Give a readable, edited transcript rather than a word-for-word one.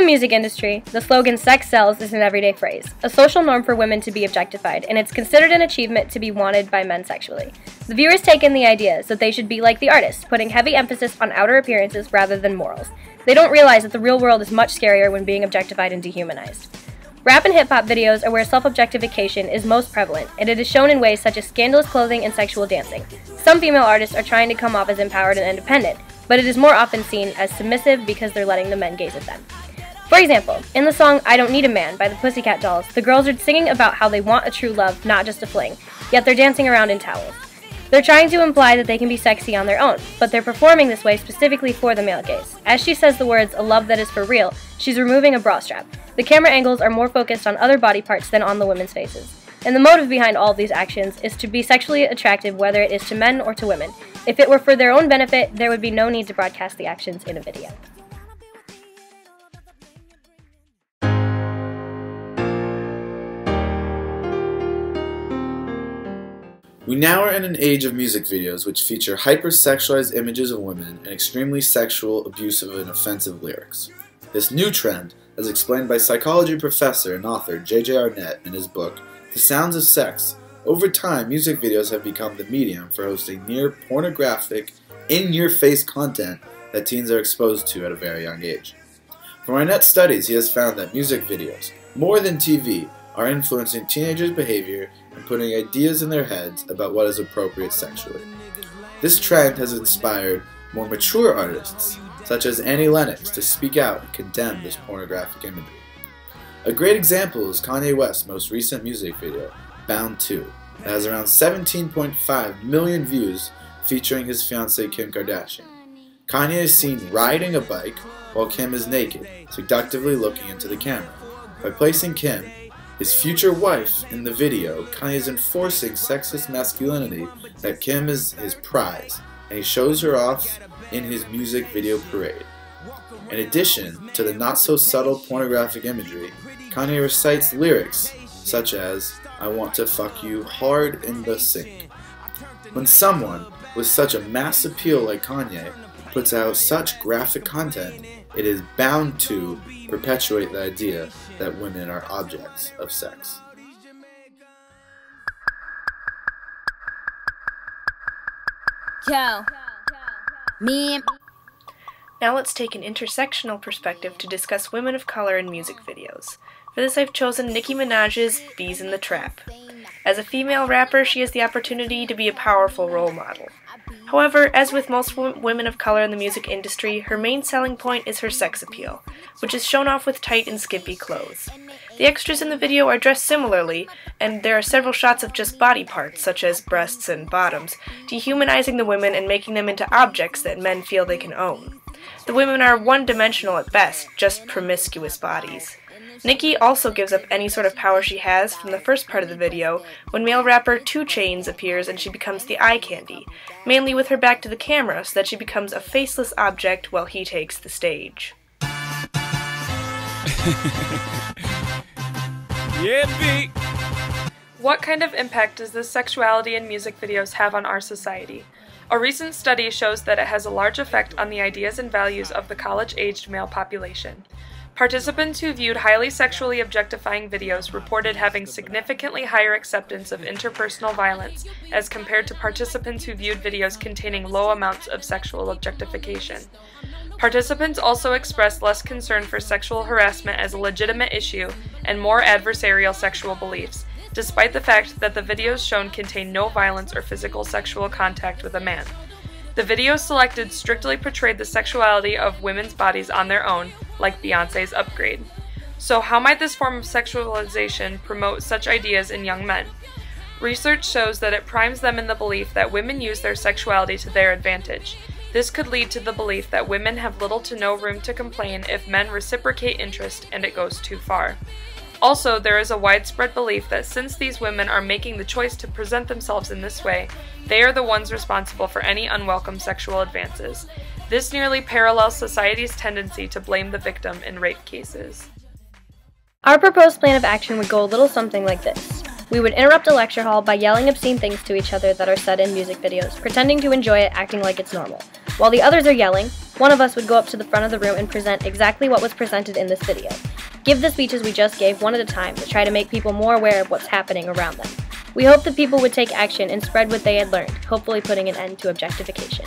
the music industry, the slogan "sex sells" is an everyday phrase, a social norm for women to be objectified, and it's considered an achievement to be wanted by men sexually. The viewers take in the ideas that they should be like the artists, putting heavy emphasis on outer appearances rather than morals. They don't realize that the real world is much scarier when being objectified and dehumanized. Rap and hip-hop videos are where self-objectification is most prevalent, and it is shown in ways such as scandalous clothing and sexual dancing. Some female artists are trying to come off as empowered and independent, but it is more often seen as submissive because they're letting the men gaze at them. For example, in the song "I Don't Need a Man" by the Pussycat Dolls, the girls are singing about how they want a true love, not just a fling, yet they're dancing around in towels. They're trying to imply that they can be sexy on their own, but they're performing this way specifically for the male gaze. As she says the words, "a love that is for real," she's removing a bra strap. The camera angles are more focused on other body parts than on the women's faces. And the motive behind all of these actions is to be sexually attractive, whether it is to men or to women. If it were for their own benefit, there would be no need to broadcast the actions in a video. We now are in an age of music videos which feature hyper-sexualized images of women and extremely sexual, abusive, and offensive lyrics. This new trend, as explained by psychology professor and author J.J. Arnett in his book, The Sounds of Sex, over time music videos have become the medium for hosting near-pornographic, in-your-face content that teens are exposed to at a very young age. From Arnett's studies, he has found that music videos, more than TV, are influencing teenagers' behavior and putting ideas in their heads about what is appropriate sexually. This trend has inspired more mature artists, such as Annie Lennox, to speak out and condemn this pornographic imagery. A great example is Kanye West's most recent music video, Bound 2, that has around 17.5 million views featuring his fiancée Kim Kardashian. Kanye is seen riding a bike while Kim is naked, seductively looking into the camera. By placing Kim, his future wife, in the video, Kanye is enforcing sexist masculinity that Kim is his prize, and he shows her off in his music video parade. In addition to the not-so-subtle pornographic imagery, Kanye recites lyrics such as, "I want to fuck you hard in the sink." When someone with such a mass appeal like Kanye puts out such graphic content, it is bound to perpetuate the idea that women are objects of sex. Yo. Me. Now let's take an intersectional perspective to discuss women of color in music videos. For this I've chosen Nicki Minaj's Bees in the Trap. As a female rapper, she has the opportunity to be a powerful role model. However, as with most women of color in the music industry, her main selling point is her sex appeal, which is shown off with tight and skimpy clothes. The extras in the video are dressed similarly, and there are several shots of just body parts, such as breasts and bottoms, dehumanizing the women and making them into objects that men feel they can own. The women are one-dimensional at best, just promiscuous bodies. Nicki also gives up any sort of power she has from the first part of the video when male rapper 2 Chainz appears and she becomes the eye candy, mainly with her back to the camera so that she becomes a faceless object while he takes the stage. Yeah, B. What kind of impact does this sexuality in music videos have on our society? A recent study shows that it has a large effect on the ideas and values of the college-aged male population. Participants who viewed highly sexually objectifying videos reported having significantly higher acceptance of interpersonal violence as compared to participants who viewed videos containing low amounts of sexual objectification. Participants also expressed less concern for sexual harassment as a legitimate issue and more adversarial sexual beliefs, despite the fact that the videos shown contain no violence or physical sexual contact with a man. The videos selected strictly portrayed the sexuality of women's bodies on their own, like Beyoncé's Upgrade. So how might this form of sexualization promote such ideas in young men? Research shows that it primes them in the belief that women use their sexuality to their advantage. This could lead to the belief that women have little to no room to complain if men reciprocate interest and it goes too far. Also, there is a widespread belief that since these women are making the choice to present themselves in this way, they are the ones responsible for any unwelcome sexual advances. This nearly parallels society's tendency to blame the victim in rape cases. Our proposed plan of action would go a little something like this. We would interrupt a lecture hall by yelling obscene things to each other that are said in music videos, pretending to enjoy it, acting like it's normal. While the others are yelling, one of us would go up to the front of the room and present exactly what was presented in this video. Give the speeches we just gave one at a time to try to make people more aware of what's happening around them. We hope that people would take action and spread what they had learned, hopefully putting an end to objectification.